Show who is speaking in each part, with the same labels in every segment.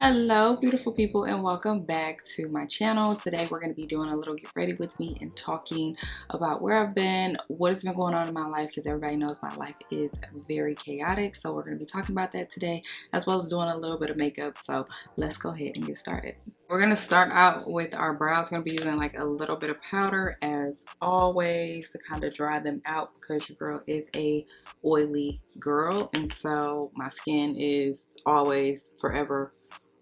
Speaker 1: Hello beautiful people, and welcome back to my channel. Today we're going to be doing a little get ready with me and talking about where I've been, what has been going on in my life, because everybody knows my life is very chaotic. So we're going to be talking about that today, as well as doing a little bit of makeup. So let's go ahead and get started. We're going to start out with our brows. Going to be using like a little bit of powder as always to kind of dry them out, because your girl is a oily girl, and so my skin is always forever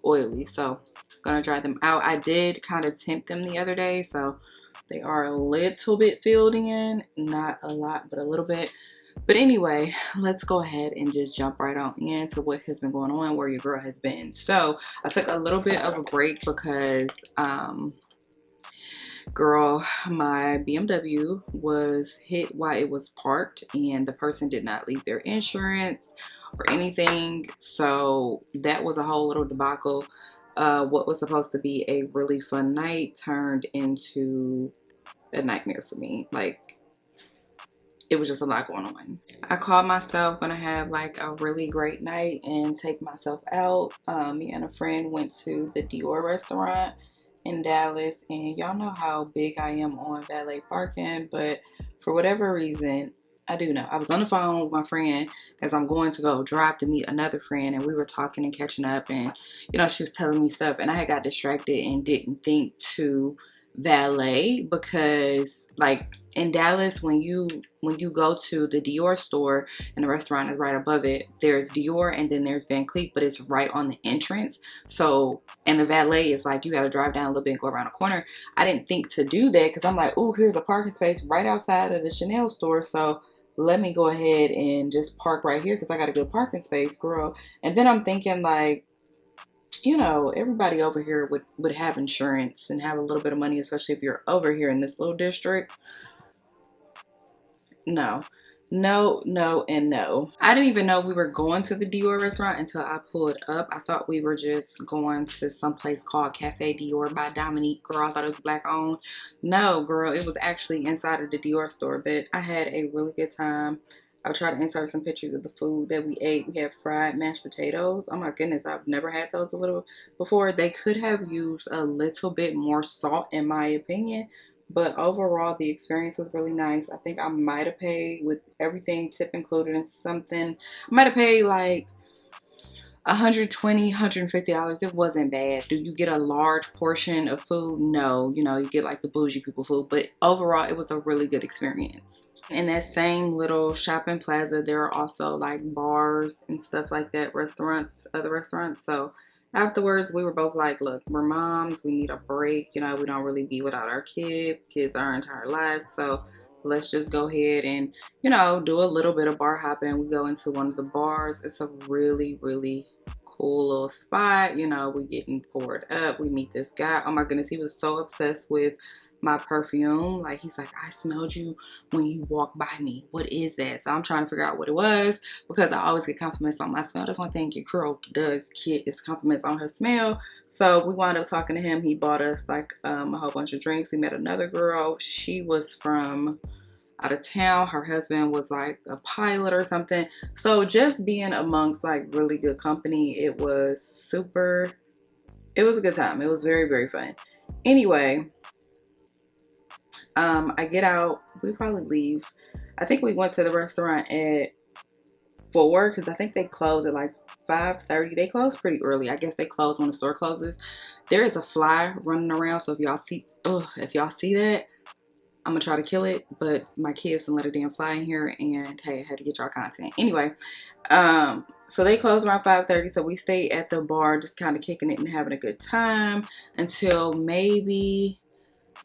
Speaker 1: oily. So I'm gonna dry them out. I did kind of tint them the other day, so they are a little bit filled in, not a lot but a little bit. But anyway, let's go ahead and just jump right on into what has been going on, where your girl has been. So I took a little bit of a break because girl, my BMW was hit while it was parked, and the person did not leave their insurance or anything. So that was a whole little debacle. What was supposed to be a really fun night turned into a nightmare for me. Like, it was just a lot going on. I called myself gonna have like a really great night and take myself out. Me and a friend went to the Dior restaurant in Dallas, and y'all know how big I am on valet parking, but for whatever reason, I do know. I was on the phone with my friend as I'm going to go drive to meet another friend, and we were talking and catching up, and she was telling me stuff, and I had got distracted and didn't think to valet, because like in Dallas, when you go to the Dior store and the restaurant is right above it, there's Dior and then there's Van Cleef, but it's right on the entrance. So, and the valet is like, you got to drive down a little bit and go around a corner. I didn't think to do that because I'm like, oh, here's a parking space right outside of the Chanel store. So let me go ahead and just park right here because I got a good parking space, girl. And then I'm thinking like, everybody over here would have insurance and have a little bit of money, especially if you're over here in this little district. No, no, no, and no. I didn't even know we were going to the Dior restaurant until I pulled up. I thought we were just going to some place called Cafe Dior by Dominique. Girl, I thought it was black owned. No, girl, it was actually inside of the Dior store. But I had a really good time. I'll try to insert some pictures of the food that we ate. We had fried mashed potatoes. Oh my goodness, I've never had those a little before. They could have used a little bit more salt, in my opinion, but overall, the experience was really nice. I think I might have paid, with everything tip included and something, I might have paid like $120, $150. It wasn't bad. Do you get a large portion of food? No. You get like the bougie people food. But overall, it was a really good experience. In that same little shopping plaza, there are also like bars and stuff like that, restaurants, other restaurants. So afterwards, we were both like, look, we're moms, we need a break. We don't really be without our kids. Kids are our entire lives. So let's just go ahead and, do a little bit of bar hopping. We go into one of the bars. It's a really, really cool little spot. We getting poured up. We meet this guy. Oh my goodness, he was so obsessed with my perfume. Like, he's like, I smelled you when you walk by me. What is that? So I'm trying to figure out what it was, because I always get compliments on my smell. That's one thing your girl does get, is compliments on her smell. So we wound up talking to him. He bought us like a whole bunch of drinks. We met another girl. She was from out of town. Her husband was like a pilot or something. So just being amongst like really good company, it was a good time. It was very, very fun. Anyway, I get out. We probably leave. I think we went to the restaurant at 4, because I think they close at like 5:30. They close pretty early. I guess they close when the store closes. There is a fly running around, so if y'all see that, I'm gonna try to kill it. But my kids didn't let a damn fly in here, and hey, I had to get y'all content. Anyway, so they close around 5:30. So we stay at the bar, just kind of kicking it and having a good time until maybe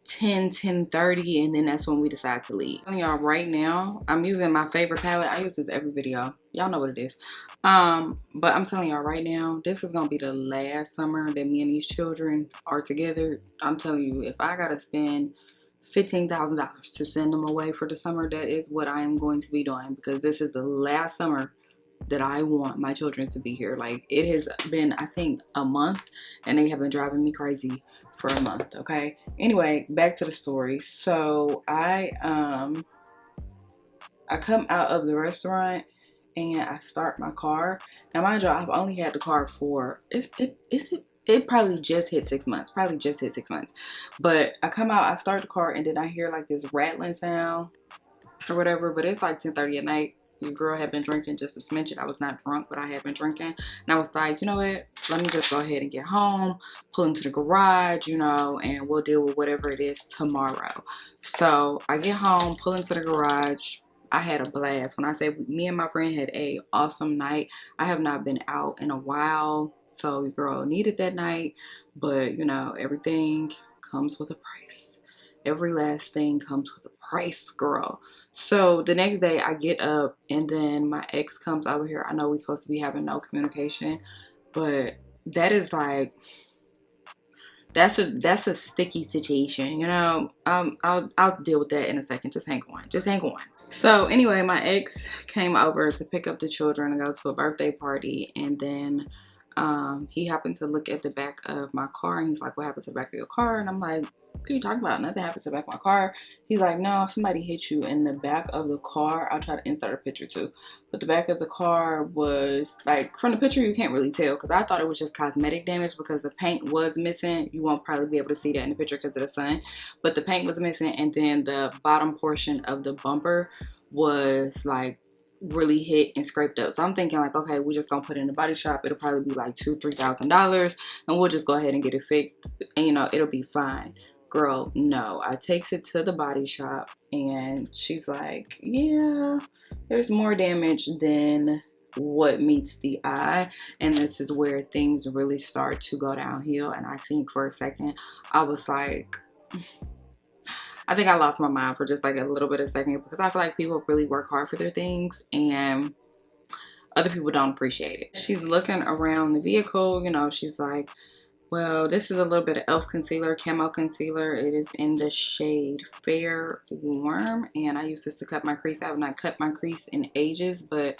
Speaker 1: 10:30, and then that's when we decide to leave. I'm telling y'all right now, I'm using my favorite palette. I use this every video. Y'all know what it is. But I'm telling y'all right now, this is gonna be the last summer that me and these children are together. I'm telling you, if I gotta spend $15,000 to send them away for the summer, that is what I am going to be doing, because this is the last summer that I want my children to be here. Like, it has been, I think, a month, and they have been driving me crazy for a month. Okay, anyway, back to the story. So I come out of the restaurant, and I start my car. Now, mind you, I've only had the car for it probably just hit 6 months. Probably just hit 6 months. But I come out, I start the car, and then I hear like this rattling sound or whatever. But it's like 10:30 at night. Your girl had been drinking, just as mentioned. I was not drunk, but I had been drinking. And I was like, you know what? Let me just go ahead and get home, pull into the garage, you know, and we'll deal with whatever it is tomorrow. So I get home, pull into the garage. I had a blast. When I say me and my friend had a awesome night, I have not been out in a while. So your girl needed that night. But, you know, everything comes with a price. Every last thing comes with a price, girl. So the next day I get up and then my ex comes over here. I know we're supposed to be having no communication, but that is like that's a sticky situation, you know. I'll deal with that in a second. Just hang on. Just hang on. So anyway, my ex came over to pick up the children and go to a birthday party, and then he happened to look at the back of my car, and he's like, "What happened to the back of your car?" And I'm like, "What are you talking about? Nothing happened to the back of my car." He's like, "No, somebody hit you in the back of the car." I'll try to insert a picture too, but the back of the car was like, from the picture you can't really tell, because I thought it was just cosmetic damage because the paint was missing. You won't probably be able to see that in the picture because of the sun, but the paint was missing, and then the bottom portion of the bumper was like really hit and scraped up. So I'm thinking like, okay, we're just gonna put it in the body shop. It'll probably be like $2,000-$3,000, and we'll just go ahead and get it fixed, and you know, it'll be fine. Girl, no. I takes it to the body shop, and she's like, yeah, there's more damage than what meets the eye. And this is where things really start to go downhill. And I think for a second I was like, I think I lost my mind for just like a little bit of a second, because I feel like people really work hard for their things and other people don't appreciate it. She's looking around the vehicle, you know, she's like, well, this is a little bit of e.l.f. concealer, camo concealer. It is in the shade Fair Warm, and I use this to cut my crease. I have not cut my crease in ages, but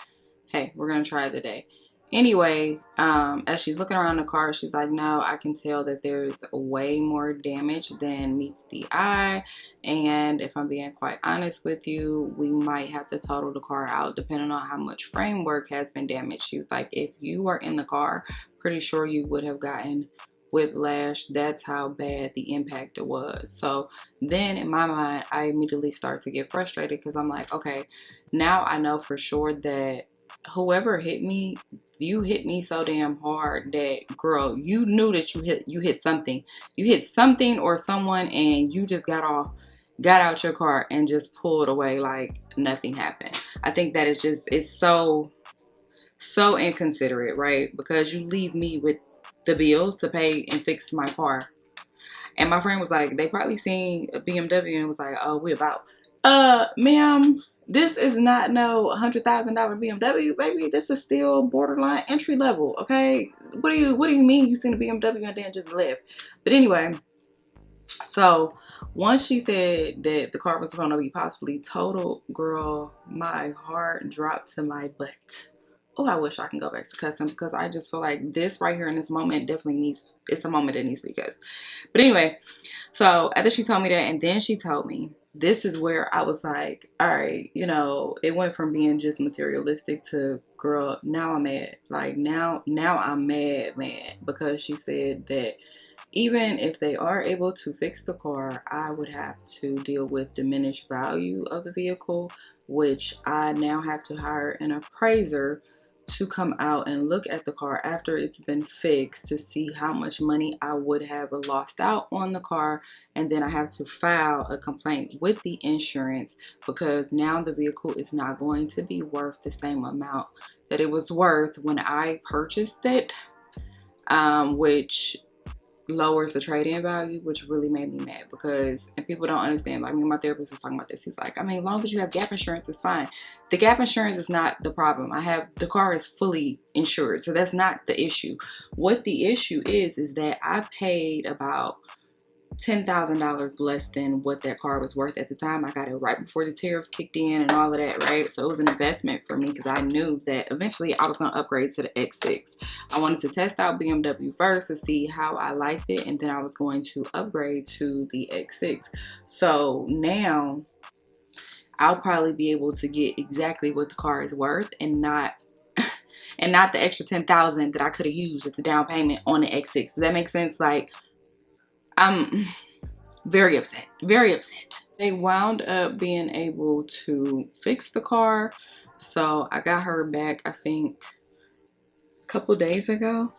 Speaker 1: hey, we're gonna try it today. Anyway, as she's looking around the car, she's like, no, I can tell that there's way more damage than meets the eye. And if I'm being quite honest with you, we might have to total the car out depending on how much framework has been damaged. She's like, if you were in the car, pretty sure you would have gotten whiplash. That's how bad the impact it was. So then in my mind, I immediately start to get frustrated, because I'm like, okay, now I know for sure that whoever hit me, you hit me so damn hard that, girl, you knew that you hit something. You hit something or someone, and you just got out your car and just pulled away like nothing happened. I think that is just, it's so inconsiderate, right? Because you leave me with the bill to pay and fix my car. And my friend was like, they probably seen a BMW and was like, oh, we about, ma'am, this is not no $100,000 BMW, baby. This is still borderline entry level, okay? What do you mean you seen a BMW and then just left? But anyway, so once she said that the car was going to be possibly totaled, girl, my heart dropped to my butt. Oh, I wish I can go back to cussing, because I just feel like this right here in this moment definitely needs, it's a moment that needs to be cussed. But anyway, so after she told me that, and then she told me, this is where I was like, all right, you know, it went from being just materialistic to, girl, now I'm mad. Like now I'm mad, because she said that even if they are able to fix the car, I would have to deal with diminished value of the vehicle, which I now have to hire an appraiser to come out and look at the car after it's been fixed to see how much money I would have lost out on the car. And then I have to file a complaint with the insurance, because now the vehicle is not going to be worth the same amount that it was worth when I purchased it, which lowers the trade-in value, which really made me mad. Because, and people don't understand, like, me and my therapist was talking about this. He's like, I mean, as long as you have gap insurance, it's fine. The gap insurance is not the problem. The car is fully insured, so that's not the issue. What the issue is that I paid about $10,000 less than what that car was worth at the time. I got it right before the tariffs kicked in and all of that, right? So it was an investment for me, because I knew that eventually I was going to upgrade to the X6. I wanted to test out BMW first to see how I liked it, and then I was going to upgrade to the X6. So now I'll probably be able to get exactly what the car is worth, and not and not the extra 10,000 that I could have used as the down payment on the X6. Does that make sense? Like, I'm very upset. Very upset. They wound up being able to fix the car. So I got her back, I think, a couple days ago.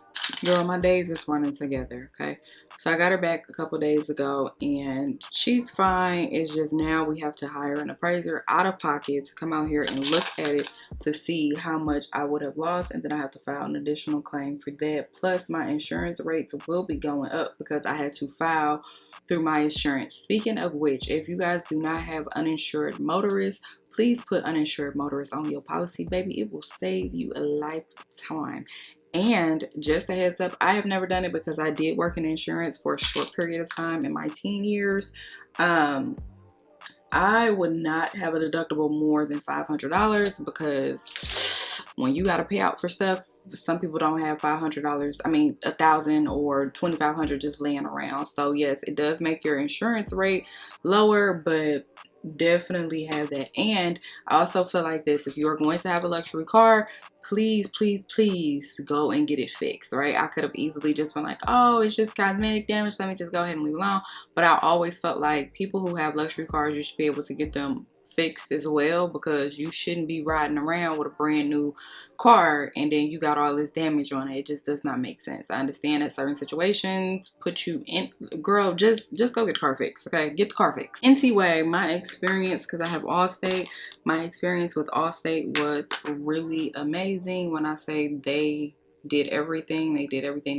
Speaker 1: Girl, my days is running together, okay? So I got her back a couple days ago, and she's fine. It's just now we have to hire an appraiser out of pocket to come out here and look at it to see how much I would have lost, and then I have to file an additional claim for that. Plus, my insurance rates will be going up because I had to file through my insurance. Speaking of which, if you guys do not have uninsured motorists, please put uninsured motorists on your policy, baby. It will save you a lifetime. And just a heads up, I have never done it because I did work in insurance for a short period of time in my teen years. I would not have a deductible more than $500 because when you got to pay out for stuff, some people don't have $500. I mean, 1,000 or 2,500 just laying around. So yes, it does make your insurance rate lower, but definitely have that. And I also feel like this: if you're going to have a luxury car, please, please, please go and get it fixed, right? I could have easily just been like, oh, it's just cosmetic damage, let me just go ahead and leave it alone. But I always felt like people who have luxury cars, you should be able to get them fixed as well, because you shouldn't be riding around with a brand new car and then you got all this damage on it. It just does not make sense. I understand that certain situations put you in, girl, just go get the car fixed, okay? Get the car fixed. Anyway, my experience, because I have Allstate, my experience with Allstate was really amazing. When I say they did everything, they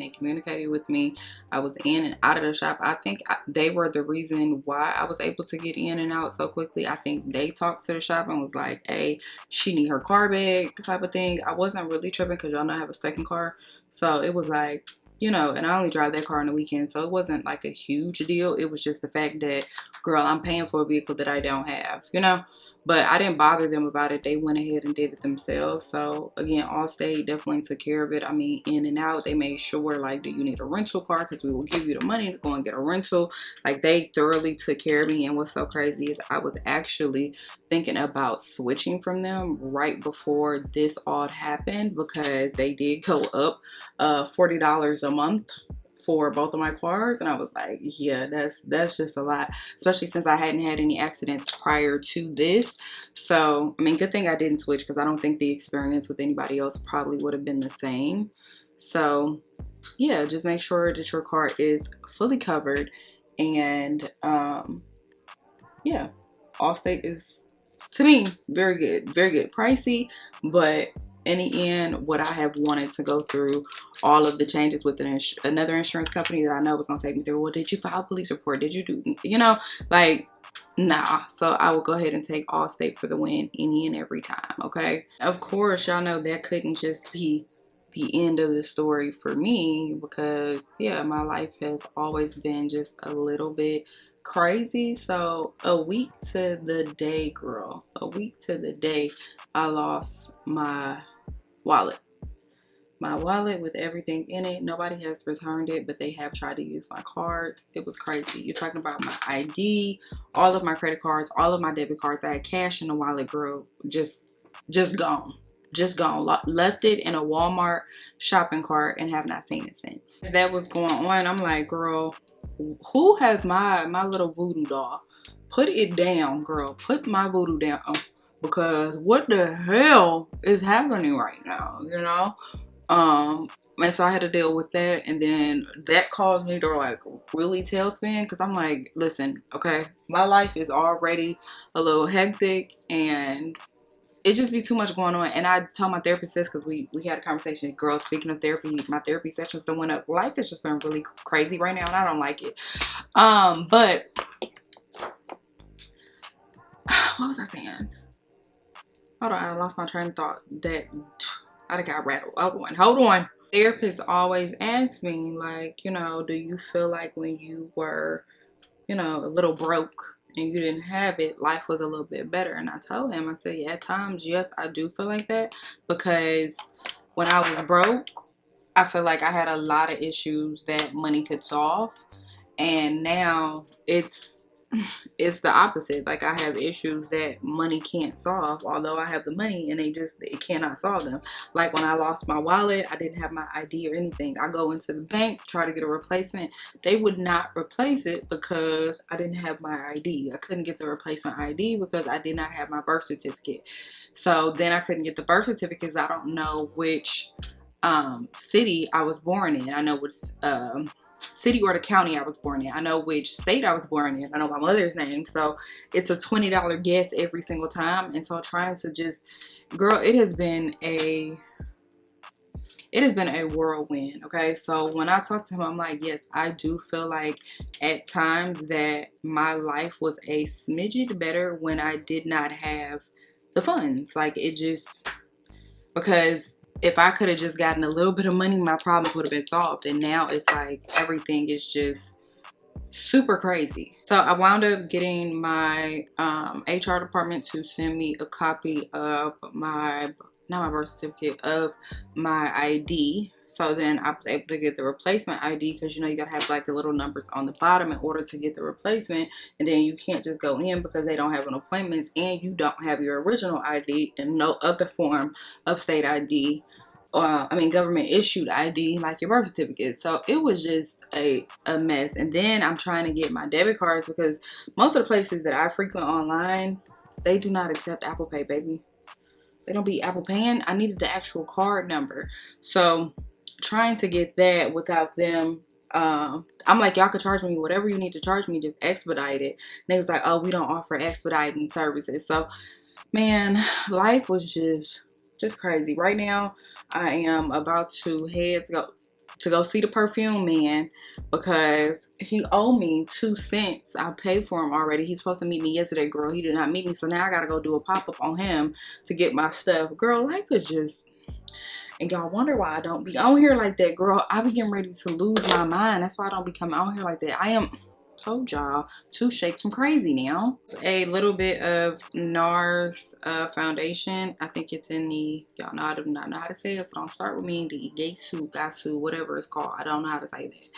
Speaker 1: communicated with me. I was in and out of the shop. I think they were the reason why I was able to get in and out so quickly. I think they talked to the shop and was like, hey, she need her car back, type of thing. I wasn't really tripping because y'all know I have a second car. So it was like, you know, and I only drive that car on the weekend, so it wasn't like a huge deal. It was just the fact that, girl, I'm paying for a vehicle that I don't have, you know? But I didn't bother them about it. They went ahead and did it themselves. So again, Allstate definitely took care of it. I mean, in and out, they made sure, like, do you need a rental car? Because we will give you the money to go and get a rental. Like, they thoroughly took care of me. And what's so crazy is I was actually thinking about switching from them right before this all happened, because they did go up $40 a month for both of my cars, and I was like, yeah, that's just a lot, especially since I hadn't had any accidents prior to this. So I mean, good thing I didn't switch, because I don't think the experience with anybody else probably would have been the same. So yeah, just make sure that your car is fully covered. And yeah, Allstate is, to me, very good, very good. Pricey, but in the end, would I have wanted to go through all of the changes with another insurance company that I know was going to take me through? Well, did you file a police report? Did you do, you know, like, nah. So I will go ahead and take Allstate for the win any and every time, okay? Of course, y'all know that couldn't just be the end of the story for me, because yeah, my life has always been just a little bit crazy. So a week to the day, girl, a week to the day, I lost my wallet. My wallet with everything in it. Nobody has returned it, but they have tried to use my cards. It was crazy. You're talking about my ID, all of my credit cards, all of my debit cards. I had cash in the wallet, girl. Just gone. Just gone. Left it in a Walmart shopping cart and have not seen it since. That was going on. I'm like, girl, who has my little voodoo doll? Put it down, girl. Put my voodoo down, because what the hell is happening right now, you know? And so I had to deal with that, and then that caused me to like really tailspin, because I'm like, listen, okay, my life is already a little hectic, and it just be too much going on. And I told my therapist this, because we had a conversation. Girl, speaking of therapy, my therapy sessions done went up. Life has just been really crazy right now, and I don't like it. But what was I saying? Hold on, I lost my train of thought. That I got rattled. Hold on. Therapist always asks me, like, you know, do you feel like when you were, you know, a little broke and you didn't have it, life was a little bit better? And I told him, I said, yeah, at times, yes, I do feel like that, because when I was broke, I feel like I had a lot of issues that money could solve, and now it's it's the opposite. Like, I have issues that money can't solve, although I have the money, and it cannot solve them. Like, when I lost my wallet, I didn't have my ID or anything. I go into the bank, try to get a replacement. They would not replace it because I didn't have my ID. I couldn't get the replacement ID because I did not have my birth certificate. So then I couldn't get the birth certificate because I don't know which city I was born in. I know which city or the county I was born in. I know which state I was born in. I know my mother's name. So it's a $20 guess every single time. And so trying to just, girl, it has been a whirlwind. Okay, so when I talk to him, I'm like, yes, I do feel like at times that my life was a smidget better when I did not have the funds. Like, it just, because if I could have just gotten a little bit of money, my problems would have been solved. And now it's like everything is just super crazy. So I wound up getting my HR department to send me a copy of my, not my birth certificate, of my ID. So then I was able to get the replacement ID, because you know you gotta have like the little numbers on the bottom in order to get the replacement. And then you can't just go in because they don't have an appointment and you don't have your original ID and no other form of state ID. Government issued ID like your birth certificate. So it was just a mess. And then I'm trying to get my debit cards because most of the places that I frequent online, they do not accept Apple Pay, baby. They don't be Apple Paying. I needed the actual card number. So trying to get that without them, I'm like, y'all could charge me whatever you need to charge me, just expedite it. And they was like, oh, we don't offer expediting services. So man, life was just crazy. Right now, I am about to head to go see the perfume man because he owed me 2 cents. I paid for him already. He's supposed to meet me yesterday, girl. He did not meet me, so now I gotta go do a pop-up on him to get my stuff. Girl, life is just, and y'all wonder why I don't be on here like that, girl. I be getting ready to lose my mind. That's why I don't be coming on here like that. I am, told y'all, 2 shakes from crazy now. A little bit of NARS foundation. I think it's in the, y'all know, I do not know how to say it, so don't start with me. The Gasu, whatever it's called. I don't know how to say that.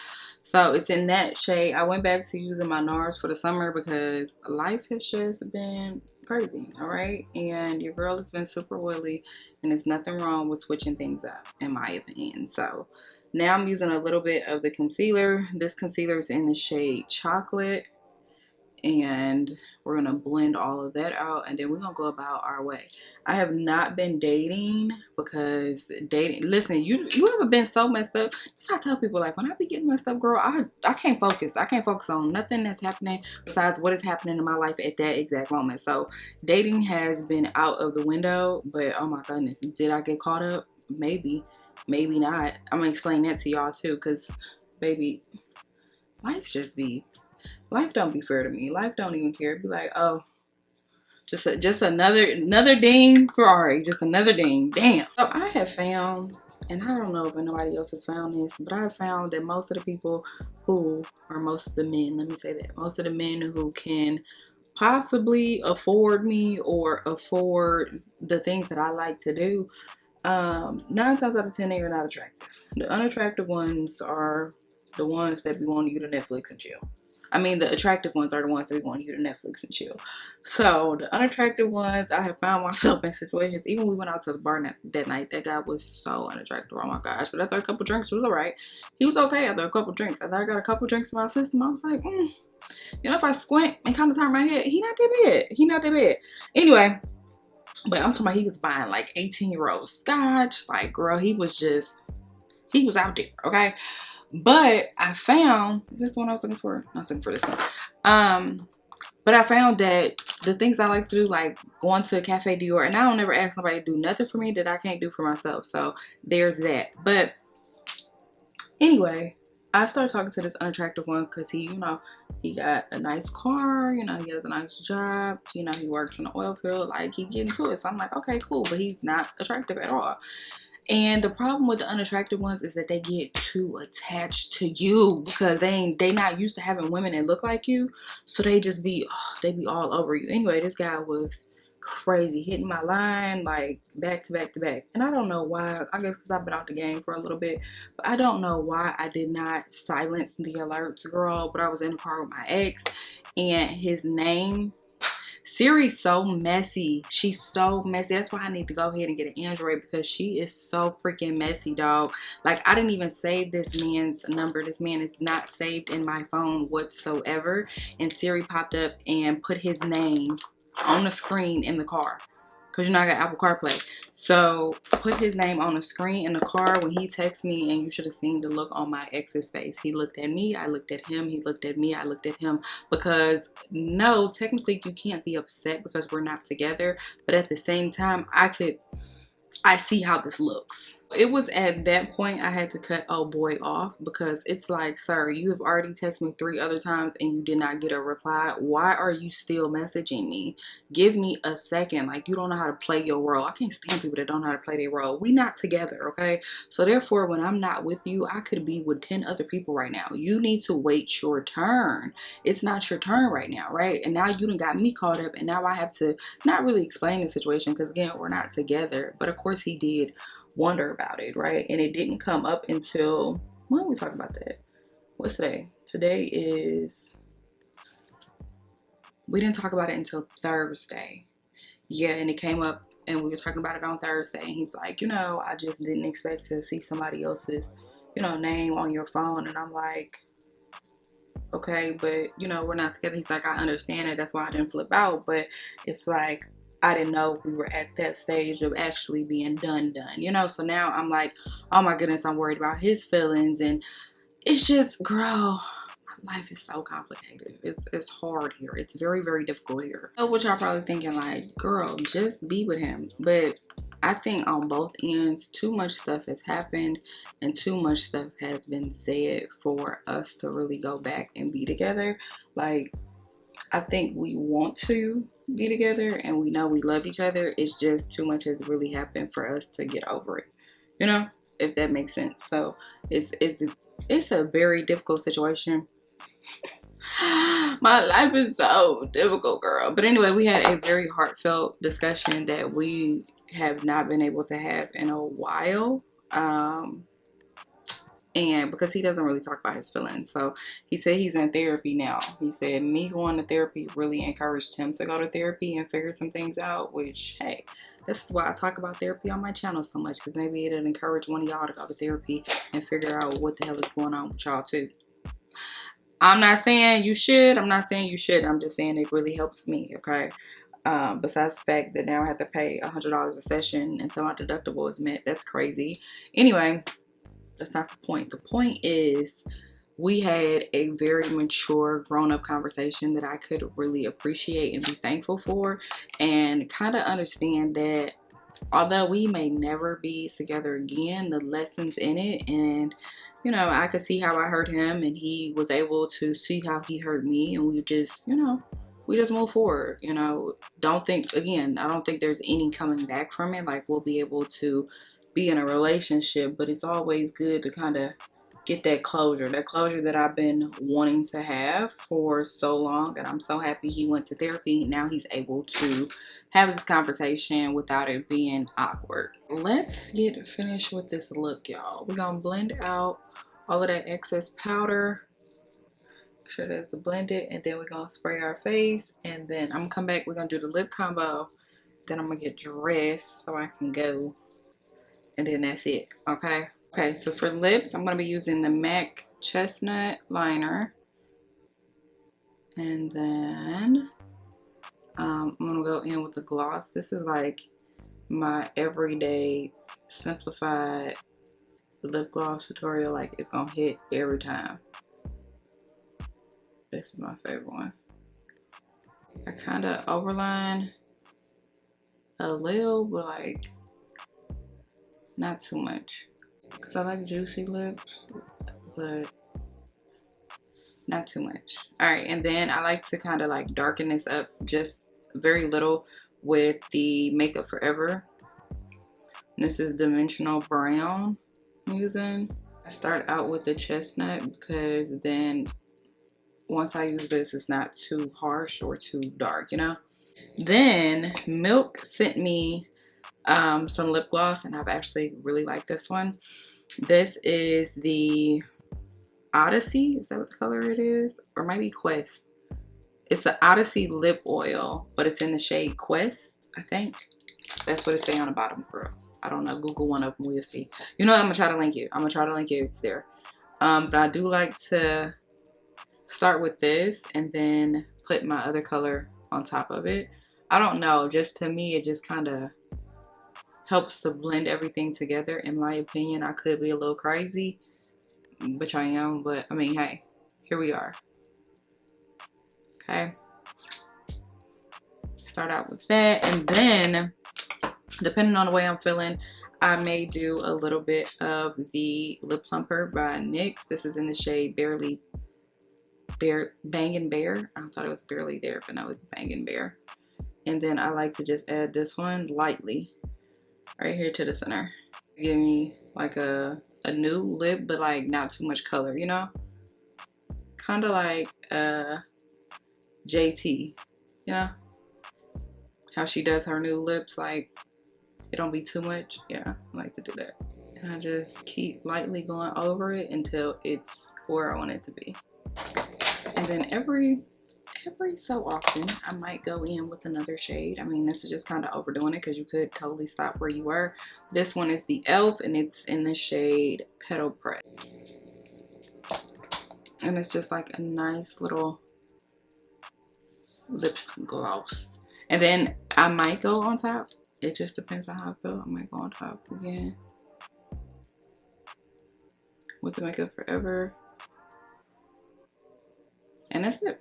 Speaker 1: So it's in that shade. I went back to using my NARS for the summer because life has just been crazy, all right? And your girl has been super oily, and there's nothing wrong with switching things up, in my opinion. So now I'm using a little bit of the concealer. This concealer is in the shade Chocolate. And we're gonna blend all of that out, and then we're gonna go about our way. I have not been dating because dating, listen, you ever been so messed up? That's why I tell people, like, when I be getting messed up, girl, I can't focus. I can't focus on nothing that's happening besides what is happening in my life at that exact moment. So dating has been out of the window, but oh my goodness, did I get caught up? Maybe not. I'm gonna explain that to y'all too, because baby, life don't be fair to me. Life don't even care. It'd be like, oh, just another ding Ferrari, just another ding. Damn. So I have found, and I don't know if anybody else has found this, but I have found that most of the people who, or most of the men, let me say that, most of the men who can possibly afford me or afford the things that I like to do, 9 times out of 10 they are not attractive. The unattractive ones are the ones that be wanting you to Netflix and chill. I mean, the attractive ones are the ones that want you to Netflix and chill. So the unattractive ones, I have found myself in situations. Even when we went out to the bar that night, that guy was so unattractive. Oh my gosh! But after a couple drinks, it was alright. He was okay after a couple drinks. After I got a couple drinks in my system, I was like, you know, if I squint and kind of turn my head, he not that bad. He not that bad. Anyway, but I'm talking about, he was buying like 18-year-old scotch. Like, girl, he was out there. Okay. But I found, is this the one I was looking for? I was looking for this one. But I found that the things I like to do, like going to a Cafe Dior, and I don't ever ask nobody to do nothing for me that I can't do for myself. So there's that. But anyway, I started talking to this unattractive one because he, you know, he got a nice car, you know, he has a nice job, you know, he works in the oil field, like he getting to it. So I'm like, okay, cool. But he's not attractive at all. And the problem with the unattractive ones is that they get too attached to you because they not used to having women that look like you. So they just be, they be all over you. Anyway, this guy was crazy, hitting my line like back to back to back. And I don't know why. I guess because I've been out the game for a little bit, but I don't know why I did not silence the alerts, girl. But I was in the car with my ex, and his name, Siri's so messy. She's so messy. That's why I need to go ahead and get an Android, because she is so freaking messy, dog. Like, I didn't even save this man's number. This man is not saved in my phone whatsoever. And Siri popped up and put his name on the screen in the car. Because you know I got Apple CarPlay. So put his name on the screen in the car when he texted me, and you should have seen the look on my ex's face. He looked at me, I looked at him, he looked at me, I looked at him. Because no, technically you can't be upset because we're not together. But at the same time, I see how this looks. It was at that point I had to cut old boy off, because it's like, sir, you have already texted me 3 other times and you did not get a reply. Why are you still messaging me? Give me a second. Like, you don't know how to play your role. I can't stand people that don't know how to play their role. We not together, okay? So therefore, when I'm not with you, I could be with 10 other people right now. You need to wait your turn. It's not your turn right now, right? And now you done got me caught up, and now I have to not really explain the situation, because again, we're not together. But of course he did wonder about it, right? And it didn't come up until, when did we talk about that? What's today? Today is, we didn't talk about it until Thursday. Yeah, and it came up and we were talking about it on Thursday. And he's like, I just didn't expect to see somebody else's, name on your phone. And I'm like, okay, but we're not together. He's like, I understand it. That's why I didn't flip out. But it's like, I didn't know we were at that stage of actually being done. So now I'm like, oh my goodness, I'm worried about his feelings. And it's just, girl, my life is so complicated. It's hard here. It's very, very difficult here. So what y'all probably thinking, like, girl, just be with him. But I think on both ends, too much stuff has happened and too much stuff has been said for us to really go back and be together. Like, I think we want to be together and we know we love each other. It's just too much has really happened for us to get over it. If that makes sense. So it's a very difficult situation. My life is so difficult, girl. But anyway, we had a very heartfelt discussion that we have not been able to have in a while. And because he doesn't really talk about his feelings. So he said he's in therapy now. He said me going to therapy really encouraged him to go to therapy and figure some things out, which, hey, this is why I talk about therapy on my channel so much, because maybe it'll encourage one of y'all to go to therapy and figure out what the hell is going on with y'all too. I'm not saying you should. I'm not saying you should. I'm just saying it really helps me, okay? Besides the fact that now I have to pay $100 a session and so my deductible is met. That's crazy. Anyway, that's not the point. The point is, we had a very mature, grown-up conversation that I could really appreciate and be thankful for, and kind of understand that although we may never be together again, the lessons in it, and I could see how I hurt him and he was able to see how he hurt me, and we just move forward. Don't think, again, I don't think there's any coming back from it. Like, we'll be able to be in a relationship, but it's always good to kind of get that closure that I've been wanting to have for so long. And I'm so happy he went to therapy. Now he's able to have this conversation without it being awkward. Let's get finished with this look, y'all. We're gonna blend out all of that excess powder. Make sure that's blended, and then we're gonna spray our face, and then I'm gonna come back. We're gonna do the lip combo, then I'm gonna get dressed so I can go, and then that's it. Okay, so for lips, I'm going to be using the MAC Chestnut Liner. And then I'm going to go in with the gloss. This is like my everyday simplified lip gloss tutorial. Like, it's going to hit every time. This is my favorite one. I kind of overline a little, but like not too much. Because I like juicy lips, but not too much. All right, and then I like to kind of like darken this up just very little with the Makeup Forever. This is Dimensional Brown I'm using. I start out with the chestnut because then once I use this, it's not too harsh or too dark, Then Milk sent me some lip gloss, and I've actually really liked this one. This is the Odyssey. Is that what the color it is? Or maybe Quest. It's the Odyssey lip oil, but it's in the shade Quest, I think. That's what it say on the bottom, girl. I don't know. Google one of them. We'll see. You know what? I'm going to try to link you. I'm going to try to link you. It's there. But I do like to start with this and then put my other color on top of it. I don't know. Just to me, it just kind of helps to blend everything together. In my opinion, I could be a little crazy, which I am. But, I mean, hey, here we are. Okay. Start out with that. And then, depending on the way I'm feeling, I may do a little bit of the Lip Plumper by NYX. This is in the shade Bangin' Bear. I thought it was Barely There, but no, it's Bangin' Bear. And then I like to just add this one lightly right here to the center. Give me like a nude lip, but like not too much color, you know? Kind of like JT, you know? How she does her nude lips, like it don't be too much. Yeah, I like to do that. And I just keep lightly going over it until it's where I want it to be. And then every so often I might go in with another shade. I mean, this is just kind of overdoing it because you could totally stop where you were. This one is the Elf, and it's in the shade Petal Press. And it's just like a nice little lip gloss. And then I might go on top. It just depends on how I feel. I might go on top again with the Makeup Forever. And that's it.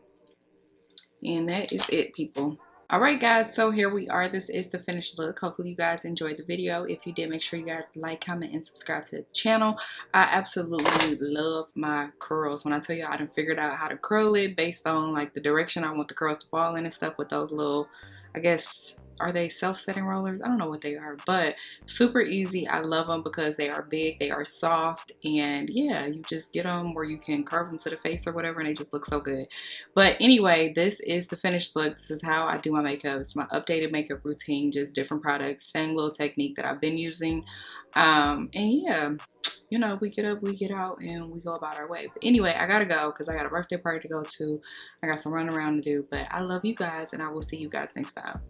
Speaker 1: And that is it, people. Alright guys, so here we are. This is the finished look. Hopefully you guys enjoyed the video. If you did, make sure you guys like, comment, and subscribe to the channel. I absolutely love my curls. When I tell you I done figured out how to curl it based on like the direction I want the curls to fall in and stuff with those little, I guess, are they self-setting rollers? I don't know what they are, but super easy. I love them because they are big, they are soft, and yeah, you just get them where you can curve them to the face or whatever, and they just look so good. But anyway, this is the finished look. This is how I do my makeup. It's my updated makeup routine, just different products, same little technique that I've been using. And yeah, you know, we get up, we get out, and we go about our way. But anyway, I gotta go because I got a birthday party to go to. I got some running around to do. But I love you guys, and I will see you guys next time.